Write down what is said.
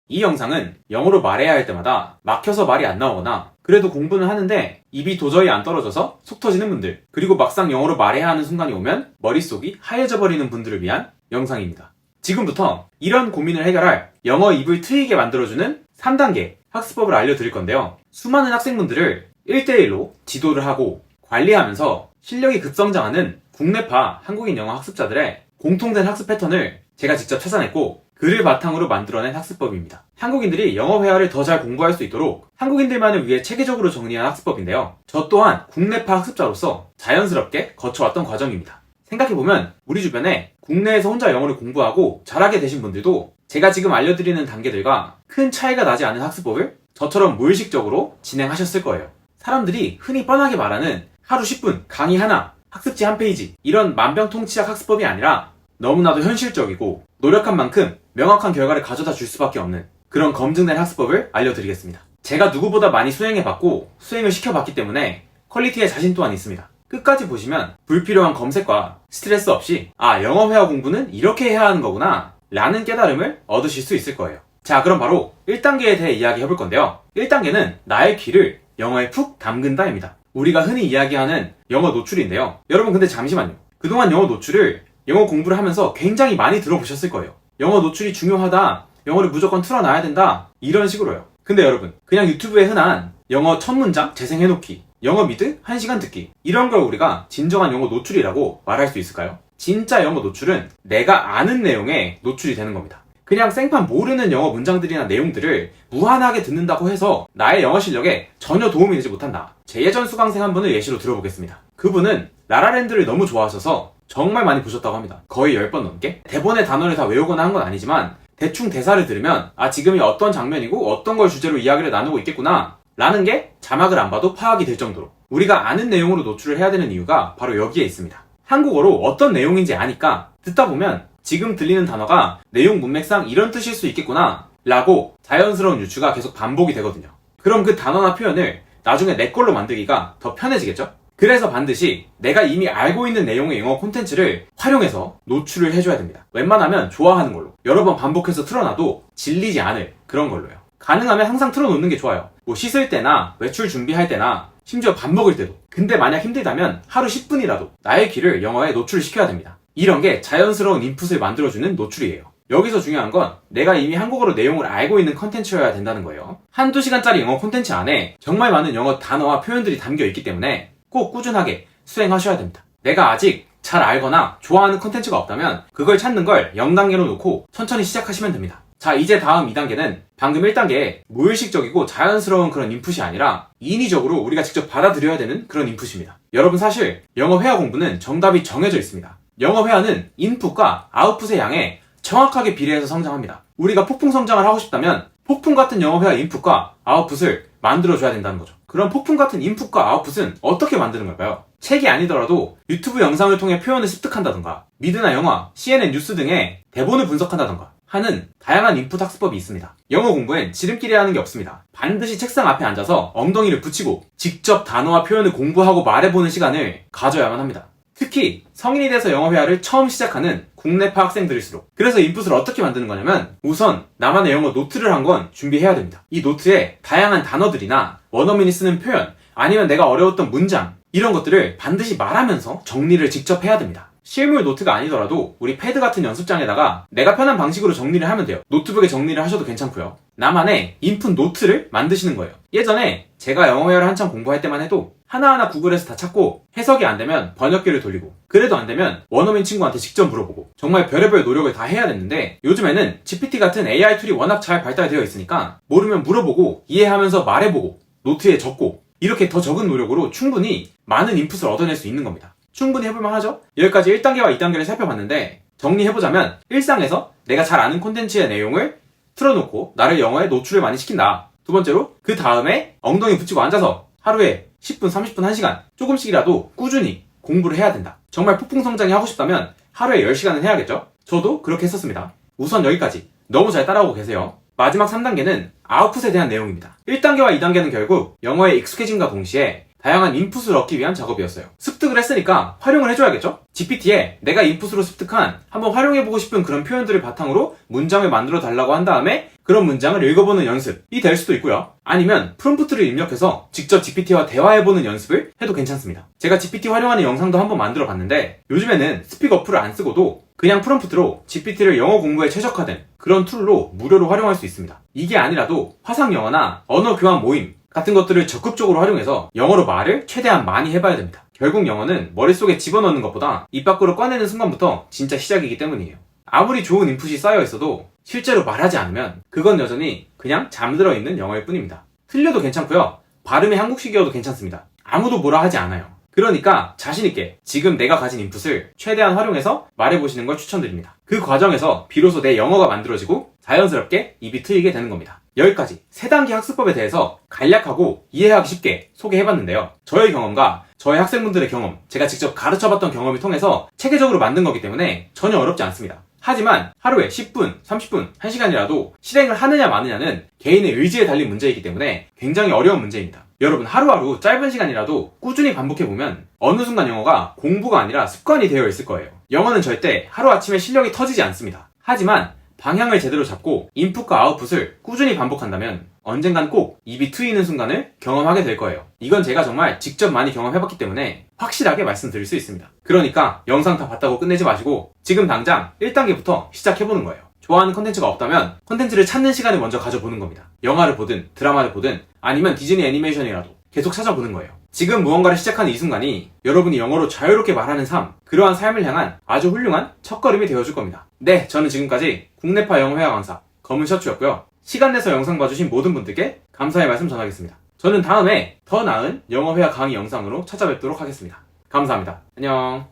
이 영상은 영어로 말해야 할 때마다 막혀서 말이 안 나오거나 그래도 공부는 하는데 입이 도저히 안 떨어져서 속 터지는 분들, 그리고 막상 영어로 말해야 하는 순간이 오면 머릿속이 하얘져 버리는 분들을 위한 영상입니다. 지금부터 이런 고민을 해결할 영어 입을 트이게 만들어주는 3단계 학습법을 알려드릴 건데요. 수많은 학생분들을 1대1로 지도를 하고 관리하면서 실력이 급성장하는 국내파 한국인 영어 학습자들의 공통된 학습 패턴을 제가 직접 찾아냈고 그를 바탕으로 만들어낸 학습법입니다. 한국인들이 영어 회화를 더 잘 공부할 수 있도록 한국인들만을 위해 체계적으로 정리한 학습법인데요. 저 또한 국내파 학습자로서 자연스럽게 거쳐왔던 과정입니다. 생각해보면 우리 주변에 국내에서 혼자 영어를 공부하고 잘하게 되신 분들도 제가 지금 알려드리는 단계들과 큰 차이가 나지 않은 학습법을 저처럼 무의식적으로 진행하셨을 거예요. 사람들이 흔히 뻔하게 말하는 하루 10분, 강의 하나, 학습지 한 페이지 이런 만병통치약 학습법이 아니라 너무나도 현실적이고 노력한 만큼 명확한 결과를 가져다 줄 수밖에 없는 그런 검증된 학습법을 알려드리겠습니다. 제가 누구보다 많이 수행해봤고 수행을 시켜봤기 때문에 퀄리티에 자신 또한 있습니다. 끝까지 보시면 불필요한 검색과 스트레스 없이 영어 회화 공부는 이렇게 해야 하는 거구나 라는 깨달음을 얻으실 수 있을 거예요. 자, 그럼 바로 1단계에 대해 이야기해볼 건데요. 1단계는 나의 귀를 영어에 푹 담근다입니다. 우리가 흔히 이야기하는 영어 노출인데요. 여러분 근데 잠시만요. 그동안 영어 노출을 영어 공부를 하면서 굉장히 많이 들어보셨을 거예요. 영어 노출이 중요하다, 영어를 무조건 틀어놔야 된다, 이런 식으로요. 근데 여러분, 그냥 유튜브에 흔한 영어 첫 문장 재생해놓기, 영어 미드 1시간 듣기 이런 걸 우리가 진정한 영어 노출이라고 말할 수 있을까요? 진짜 영어 노출은 내가 아는 내용에 노출이 되는 겁니다. 그냥 생판 모르는 영어 문장들이나 내용들을 무한하게 듣는다고 해서 나의 영어 실력에 전혀 도움이 되지 못한다. 제 예전 수강생 한 분을 예시로 들어보겠습니다. 그분은 라라랜드를 너무 좋아하셔서 정말 많이 보셨다고 합니다. 거의 10번 넘게. 대본의 단어를 다 외우거나 한 건 아니지만 대충 대사를 들으면 지금이 어떤 장면이고 어떤 걸 주제로 이야기를 나누고 있겠구나 라는 게 자막을 안 봐도 파악이 될 정도로 우리가 아는 내용으로 노출을 해야 되는 이유가 바로 여기에 있습니다. 한국어로 어떤 내용인지 아니까 듣다 보면 지금 들리는 단어가 내용 문맥상 이런 뜻일 수 있겠구나 라고 자연스러운 유추가 계속 반복이 되거든요. 그럼 그 단어나 표현을 나중에 내 걸로 만들기가 더 편해지겠죠? 그래서 반드시 내가 이미 알고 있는 내용의 영어 콘텐츠를 활용해서 노출을 해줘야 됩니다. 웬만하면 좋아하는 걸로 여러 번 반복해서 틀어놔도 질리지 않을 그런 걸로요. 가능하면 항상 틀어놓는 게 좋아요. 뭐 씻을 때나 외출 준비할 때나 심지어 밥 먹을 때도. 근데 만약 힘들다면 하루 10분이라도 나의 귀를 영어에 노출을 시켜야 됩니다. 이런 게 자연스러운 인풋을 만들어주는 노출이에요. 여기서 중요한 건 내가 이미 한국어로 내용을 알고 있는 컨텐츠여야 된다는 거예요. 한두 시간짜리 영어 콘텐츠 안에 정말 많은 영어 단어와 표현들이 담겨 있기 때문에 꼭 꾸준하게 수행하셔야 됩니다. 내가 아직 잘 알거나 좋아하는 컨텐츠가 없다면 그걸 찾는 걸 0단계로 놓고 천천히 시작하시면 됩니다. 자, 이제 다음 2단계는 방금 1단계의 무의식적이고 자연스러운 그런 인풋이 아니라 인위적으로 우리가 직접 받아들여야 되는 그런 인풋입니다. 여러분 사실 영어 회화 공부는 정답이 정해져 있습니다. 영어 회화는 인풋과 아웃풋의 양에 정확하게 비례해서 성장합니다. 우리가 폭풍 성장을 하고 싶다면 폭풍 같은 영어 회화 인풋과 아웃풋을 만들어줘야 된다는 거죠. 그럼 폭풍 같은 인풋과 아웃풋은 어떻게 만드는 걸까요? 책이 아니더라도 유튜브 영상을 통해 표현을 습득한다던가 미드나 영화, CNN 뉴스 등의 대본을 분석한다던가 하는 다양한 인풋 학습법이 있습니다. 영어 공부엔 지름길이라는 게 없습니다. 반드시 책상 앞에 앉아서 엉덩이를 붙이고 직접 단어와 표현을 공부하고 말해보는 시간을 가져야만 합니다. 특히 성인이 돼서 영어 회화를 처음 시작하는 국내파 학생들일수록. 그래서 인풋을 어떻게 만드는 거냐면 우선 나만의 영어 노트를 한 권 준비해야 됩니다. 이 노트에 다양한 단어들이나 원어민이 쓰는 표현 아니면 내가 어려웠던 문장 이런 것들을 반드시 말하면서 정리를 직접 해야 됩니다. 실물 노트가 아니더라도 우리 패드 같은 연습장에다가 내가 편한 방식으로 정리를 하면 돼요. 노트북에 정리를 하셔도 괜찮고요. 나만의 인풋 노트를 만드시는 거예요. 예전에 제가 영어 회화를 한참 공부할 때만 해도 하나하나 구글에서 다 찾고 해석이 안 되면 번역기를 돌리고 그래도 안 되면 원어민 친구한테 직접 물어보고 정말 별의별 노력을 다 해야 됐는데 요즘에는 GPT 같은 AI 툴이 워낙 잘 발달되어 있으니까 모르면 물어보고 이해하면서 말해보고 노트에 적고 이렇게 더 적은 노력으로 충분히 많은 인풋을 얻어낼 수 있는 겁니다. 충분히 해볼만 하죠? 여기까지 1단계와 2단계를 살펴봤는데 정리해보자면 일상에서 내가 잘 아는 콘텐츠의 내용을 틀어놓고 나를 영어에 노출을 많이 시킨다. 두 번째로 그 다음에 엉덩이 붙이고 앉아서 하루에 10분, 30분, 1시간 조금씩이라도 꾸준히 공부를 해야 된다. 정말 폭풍 성장이 하고 싶다면 하루에 10시간은 해야겠죠? 저도 그렇게 했었습니다. 우선 여기까지 너무 잘 따라오고 계세요. 마지막 3단계는 아웃풋에 대한 내용입니다. 1단계와 2단계는 결국 영어에 익숙해짐과 동시에 다양한 인풋을 얻기 위한 작업이었어요. 습득을 했으니까 활용을 해줘야겠죠? GPT에 내가 인풋으로 습득한 한번 활용해보고 싶은 그런 표현들을 바탕으로 문장을 만들어 달라고 한 다음에 그런 문장을 읽어보는 연습이 될 수도 있고요. 아니면 프롬프트를 입력해서 직접 GPT와 대화해보는 연습을 해도 괜찮습니다. 제가 GPT 활용하는 영상도 한번 만들어 봤는데 요즘에는 스픽 어플을 안 쓰고도 그냥 프롬프트로 GPT를 영어 공부에 최적화된 그런 툴로 무료로 활용할 수 있습니다. 이게 아니라도 화상 영어나 언어 교환 모임 같은 것들을 적극적으로 활용해서 영어로 말을 최대한 많이 해봐야 됩니다. 결국 영어는 머릿속에 집어넣는 것보다 입 밖으로 꺼내는 순간부터 진짜 시작이기 때문이에요. 아무리 좋은 인풋이 쌓여 있어도 실제로 말하지 않으면 그건 여전히 그냥 잠들어 있는 영어일 뿐입니다. 틀려도 괜찮고요. 발음이 한국식이어도 괜찮습니다. 아무도 뭐라 하지 않아요. 그러니까 자신있게 지금 내가 가진 인풋을 최대한 활용해서 말해보시는 걸 추천드립니다. 그 과정에서 비로소 내 영어가 만들어지고 자연스럽게 입이 트이게 되는 겁니다. 여기까지 3단계 학습법에 대해서 간략하고 이해하기 쉽게 소개해봤는데요. 저의 경험과 저의 학생분들의 경험, 제가 직접 가르쳐봤던 경험을 통해서 체계적으로 만든 거기 때문에 전혀 어렵지 않습니다. 하지만 하루에 10분, 30분, 1시간이라도 실행을 하느냐 마느냐는 개인의 의지에 달린 문제이기 때문에 굉장히 어려운 문제입니다. 여러분 하루하루 짧은 시간이라도 꾸준히 반복해보면 어느 순간 영어가 공부가 아니라 습관이 되어 있을 거예요. 영어는 절대 하루아침에 실력이 터지지 않습니다. 하지만 방향을 제대로 잡고 인풋과 아웃풋을 꾸준히 반복한다면 언젠간 꼭 입이 트이는 순간을 경험하게 될 거예요. 이건 제가 정말 직접 많이 경험해봤기 때문에 확실하게 말씀드릴 수 있습니다. 그러니까 영상 다 봤다고 끝내지 마시고 지금 당장 1단계부터 시작해보는 거예요. 좋아하는 컨텐츠가 없다면 컨텐츠를 찾는 시간을 먼저 가져보는 겁니다. 영화를 보든 드라마를 보든 아니면 디즈니 애니메이션이라도 계속 찾아보는 거예요. 지금 무언가를 시작하는 이 순간이 여러분이 영어로 자유롭게 말하는 삶, 그러한 삶을 향한 아주 훌륭한 첫걸음이 되어줄 겁니다. 네, 저는 지금까지 국내파 영어회화 강사 검은셔츠였고요. 시간 내서 영상 봐주신 모든 분들께 감사의 말씀 전하겠습니다. 저는 다음에 더 나은 영어회화 강의 영상으로 찾아뵙도록 하겠습니다. 감사합니다. 안녕.